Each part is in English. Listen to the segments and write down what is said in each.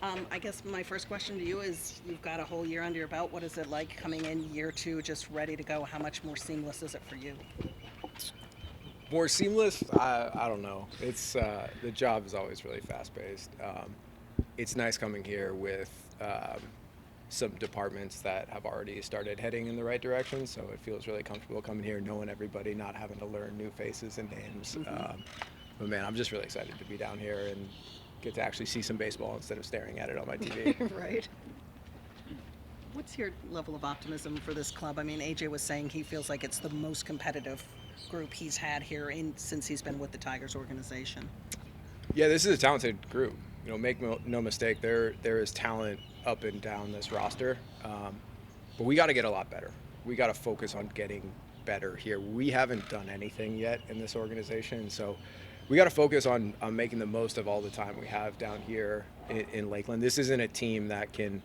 I guess my first question to you is you've got a whole year under your belt. What is it like coming in year two, just ready to go? How much more seamless is it for you? More seamless? I don't know. It's the job is always really fast paced. It's nice coming here with some departments that have already started heading in the right direction, so it feels really comfortable coming here, knowing everybody, not having to learn new faces and names. Hmm. But man, I'm just really excited to be down here and get to actually see some baseball instead of staring at it on my TV. Right. What's your level of optimism for this club? I mean, AJ was saying he feels like it's the most competitive group he's had here since he's been with the Tigers organization. Yeah, this is a talented group. Make no mistake, there is talent up and down this roster, but we got to get a lot better. We got to focus on getting better here. We haven't done anything yet in this organization, so we got to focus on making the most of all the time we have down here in Lakeland. This isn't a team that can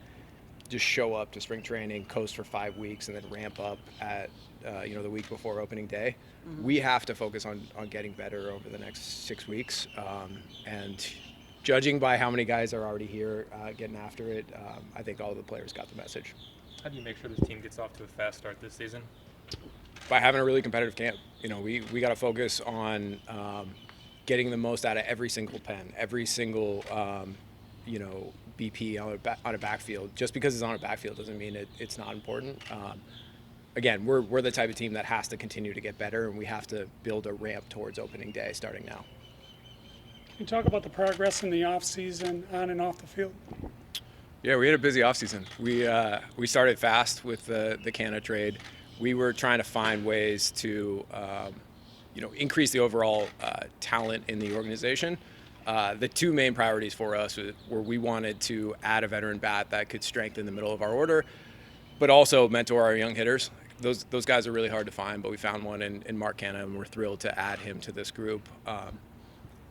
just show up to spring training, coast for 5 weeks, and then ramp up at the week before opening day. Hmm. We have to focus on getting better over the next 6 weeks, and judging by how many guys are already here getting after it, I think all the players got the message. How do you make sure this team gets off to a fast start this season? By having a really competitive camp, we got to focus on getting the most out of every single pen, every single BP on a backfield. Just because it's on a backfield doesn't mean it's not important. Again, we're the type of team that has to continue to get better, and we have to build a ramp towards opening day starting now. Can you talk about the progress in the offseason on and off the field? Yeah, we had a busy offseason. We started fast with the Canna trade. We were trying to find ways to increase the overall talent in the organization. The two main priorities for us were we wanted to add a veteran bat that could strengthen the middle of our order, but also mentor our young hitters. Those guys are really hard to find, but we found one in Mark Canna, and we're thrilled to add him to this group.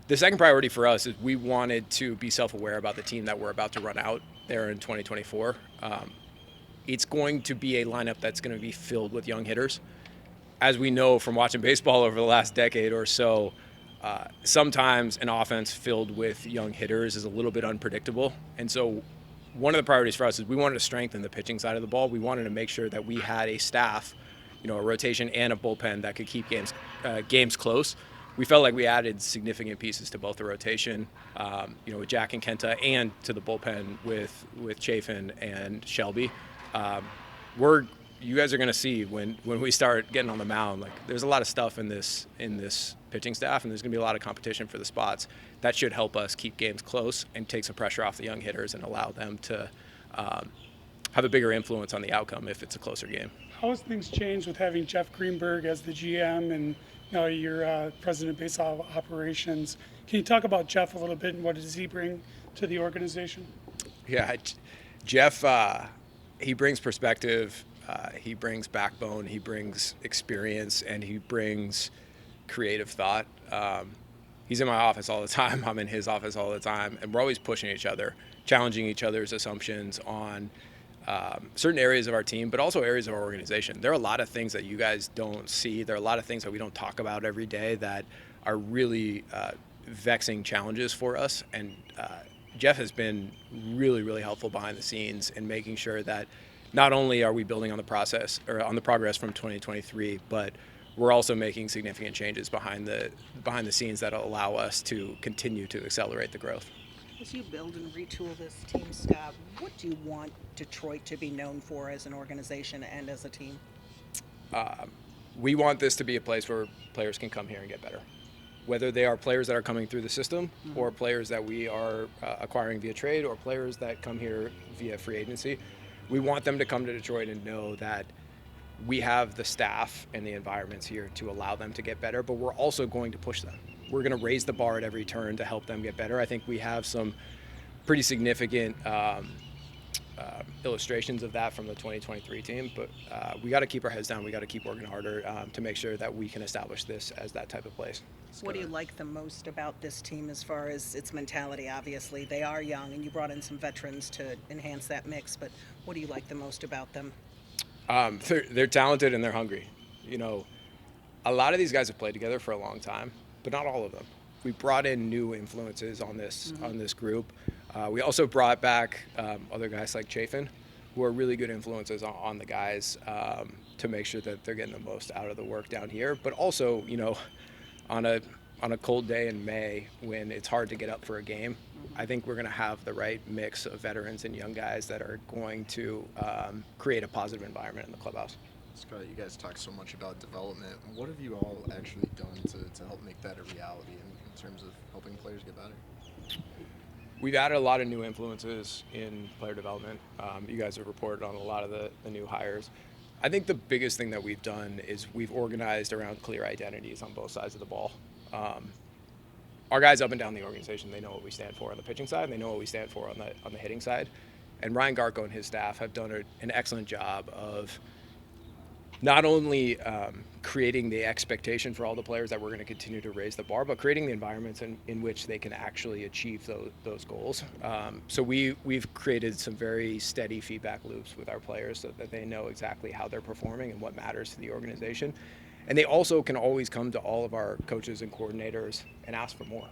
The second priority for us is we wanted to be self-aware about the team that we're about to run out there in 2024. It's going to be a lineup that's going to be filled with young hitters. As we know from watching baseball over the last decade or so, sometimes an offense filled with young hitters is a little bit unpredictable. And so one of the priorities for us is we wanted to strengthen the pitching side of the ball. We wanted to make sure that we had a staff, a rotation and a bullpen that could keep games close. We felt like we added significant pieces to both the rotation, with Jack and Kenta, and to the bullpen with Chafin and Shelby. You guys are going to see when we start getting on the mound, like there's a lot of stuff in this pitching staff, and there's going to be a lot of competition for the spots. That should help us keep games close and take some pressure off the young hitters and allow them to have a bigger influence on the outcome if it's a closer game. How has things changed with having Jeff Greenberg as the GM and now you're president of baseball operations? Can you talk about Jeff a little bit and what does he bring to the organization? Yeah, Jeff, he brings perspective, he brings backbone, he brings experience, and he brings creative thought. He's in my office all the time. I'm in his office all the time, and we're always pushing each other, challenging each other's assumptions on certain areas of our team, but also areas of our organization. There are a lot of things that you guys don't see. There are a lot of things that we don't talk about every day that are really vexing challenges for us. And Jeff has been really, really helpful behind the scenes in making sure that not only are we building on the process or on the progress from 2023, but we're also making significant changes behind the scenes that allow us to continue to accelerate the growth. As you build and retool this team, Scott, what do you want Detroit to be known for as an organization and as a team? We want this to be a place where players can come here and get better. Whether they are players that are coming through the system, or players that we are acquiring via trade, or players that come here via free agency, we want them to come to Detroit and know that we have the staff and the environments here to allow them to get better, but we're also going to push them. We're going to raise the bar at every turn to help them get better. I think we have some pretty significant illustrations of that from the 2023 team, but we got to keep our heads down. We got to keep working harder to make sure that we can establish this as that type of place. What do you like the most about this team as far as its mentality? Obviously, they are young, and you brought in some veterans to enhance that mix, but what do you like the most about them? They're talented and they're hungry. A lot of these guys have played together for a long time, but not all of them. We brought in new influences on this group. We also brought back other guys like Chafin, who are really good influences on the guys to make sure that they're getting the most out of the work down here. But also, on a cold day in May when it's hard to get up for a game, I think we're going to have the right mix of veterans and young guys that are going to create a positive environment in the clubhouse. Scott, you guys talk so much about development. What have you all actually done to help make that a reality in terms of helping players get better? We've added a lot of new influences in player development. You guys have reported on a lot of the new hires. I think the biggest thing that we've done is we've organized around clear identities on both sides of the ball. Our guys up and down the organization, they know what we stand for on the pitching side, and they know what we stand for on the hitting side. And Ryan Garko and his staff have done an excellent job of not only creating the expectation for all the players that we're going to continue to raise the bar, but creating the environments in which they can actually achieve those goals. So we've created some very steady feedback loops with our players so that they know exactly how they're performing and what matters to the organization. And they also can always come to all of our coaches and coordinators and ask for more.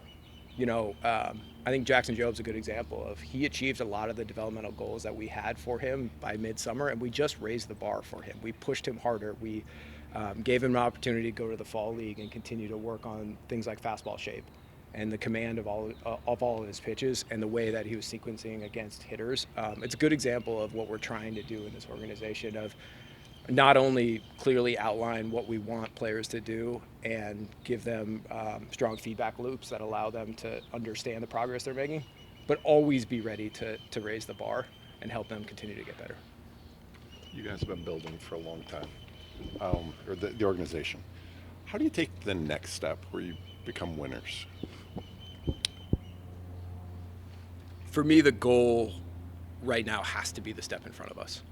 I think Jackson Job's a good example of he achieved a lot of the developmental goals that we had for him by midsummer, and we just raised the bar for him. We pushed him harder. We gave him an opportunity to go to the fall league and continue to work on things like fastball shape and the command of all of his pitches and the way that he was sequencing against hitters. It's a good example of what we're trying to do in this organization of not only clearly outline what we want players to do and give them strong feedback loops that allow them to understand the progress they're making, but always be ready to raise the bar and help them continue to get better. You guys have been building for a long time, or the organization. How do you take the next step where you become winners? For me, the goal right now has to be the step in front of us.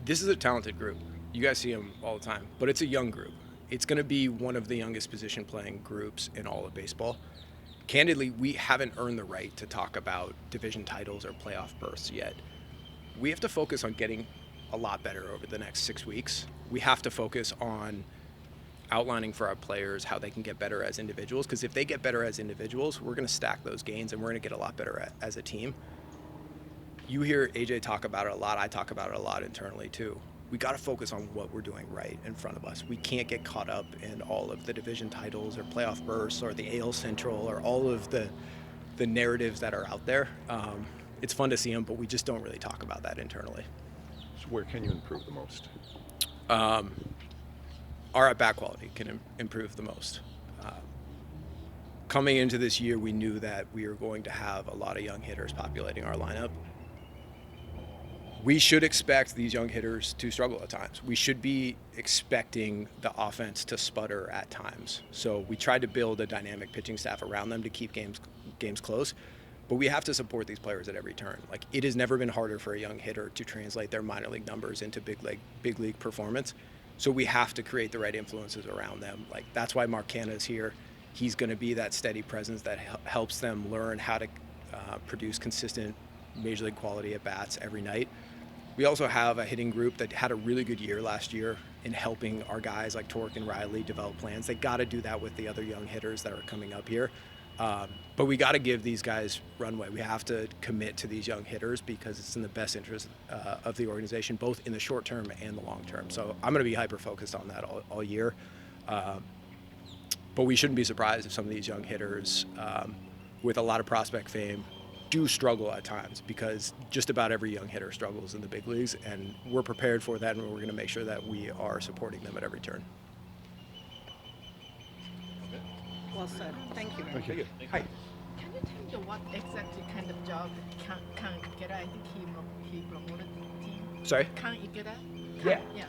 This is a talented group. You guys see them all the time, but it's a young group. It's going to be one of the youngest position playing groups in all of baseball. Candidly, we haven't earned the right to talk about division titles or playoff berths yet. We have to focus on getting a lot better over the next 6 weeks. We have to focus on outlining for our players how they can get better as individuals, because if they get better as individuals, we're going to stack those gains and we're going to get a lot better as a team. You hear AJ talk about it a lot. I talk about it a lot internally too. We got to focus on what we're doing right in front of us. We can't get caught up in all of the division titles or playoff bursts or the AL Central or all of the narratives that are out there. It's fun to see them, but we just don't really talk about that internally. So where can you improve the most? Our at-bat quality can improve the most. Coming into this year, we knew that we were going to have a lot of young hitters populating our lineup. We should expect these young hitters to struggle at times. We should be expecting the offense to sputter at times. So we tried to build a dynamic pitching staff around them to keep games close. But we have to support these players at every turn. Like, it has never been harder for a young hitter to translate their minor league numbers into big league performance. So we have to create the right influences around them. Like, that's why Mark Canha is here. He's going to be that steady presence that helps them learn how to produce consistent major league quality at bats every night. We also have a hitting group that had a really good year last year in helping our guys like Torque and Riley develop plans. They got to do that with the other young hitters that are coming up here. But we got to give these guys runway. We have to commit to these young hitters because it's in the best interest of the organization, both in the short term and the long term. So I'm going to be hyper-focused on that all year. But we shouldn't be surprised if some of these young hitters with a lot of prospect fame do struggle at times, because just about every young hitter struggles in the big leagues, and we're prepared for that, and we're going to make sure that we are supporting them at every turn. Well said. Thank you. Thank you. Hi. Can you tell me what exactly kind of job Kang Ikeda? I think he promoted the team. Sorry? Kang Ikeda? Yeah. Yeah.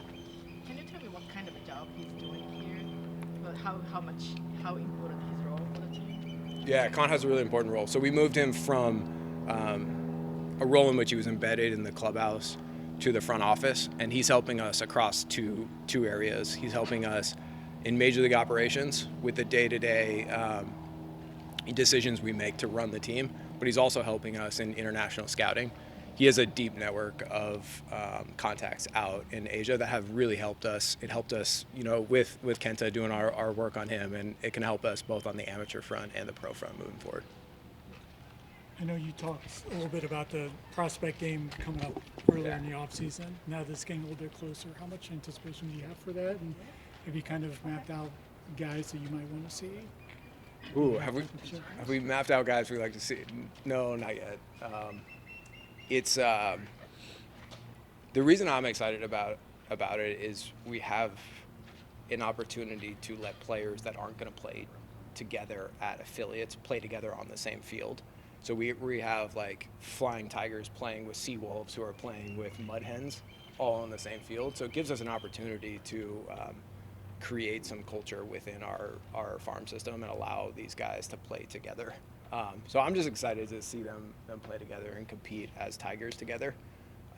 Can you tell me what kind of a job he's doing here? But how important his role for the team? Yeah, Con has a really important role. So we moved him from a role in which he was embedded in the clubhouse to the front office, and he's helping us across two areas. He's helping us in major league operations with the day-to-day decisions we make to run the team, but he's also helping us in international scouting. He has a deep network of contacts out in Asia that have really helped us. It helped us, with Kenta doing our work on him, and it can help us both on the amateur front and the pro front moving forward. I know you talked a little bit about the prospect game coming up earlier in the offseason. Now that it's getting a little bit closer, how much anticipation do you have for that? And have you kind of mapped out guys that you might want to see? Ooh, have we mapped out guys we like to see? No, not yet. It's the reason I'm excited about it is we have an opportunity to let players that aren't going to play together at affiliates play together on the same field. So we have like Flying Tigers playing with Seawolves who are playing with Mud Hens all on the same field. So it gives us an opportunity to create some culture within our farm system and allow these guys to play together. So I'm just excited to see them play together and compete as Tigers together.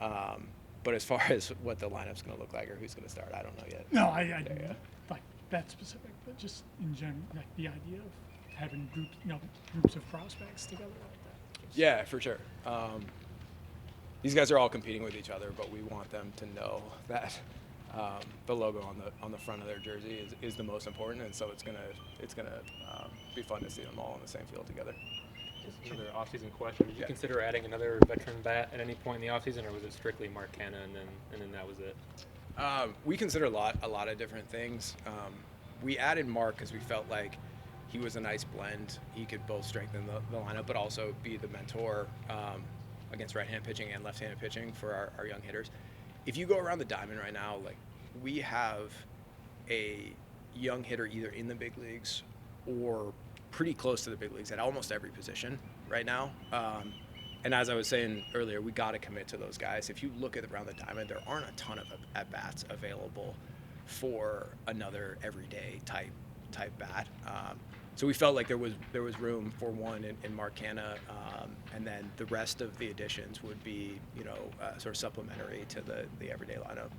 But as far as what the lineup's going to look like or who's going to start, I don't know yet. No, I like that specific, but just in general, like the idea of having groups of prospects together like that. Yeah, for sure. These guys are all competing with each other, but we want them to know that the logo on the front of their jersey is the most important, and so it's gonna be fun to see them all on the same field together. Just another offseason question. Did you Yeah. consider adding another veteran bat at any point in the offseason, or was it strictly Mark Canna and then that was it? We consider a lot of different things. We added Mark because we felt like he was a nice blend. He could both strengthen the lineup, but also be the mentor against right-hand pitching and left-handed pitching for our young hitters. If you go around the diamond right now, like we have a young hitter either in the big leagues or pretty close to the big leagues at almost every position right now. And as I was saying earlier, we got to commit to those guys. If you look at around the diamond, there aren't a ton of at-bats available for another everyday type bat. So we felt like there was room for one in Mark Canna, and then the rest of the additions would be sort of supplementary to the everyday lineup.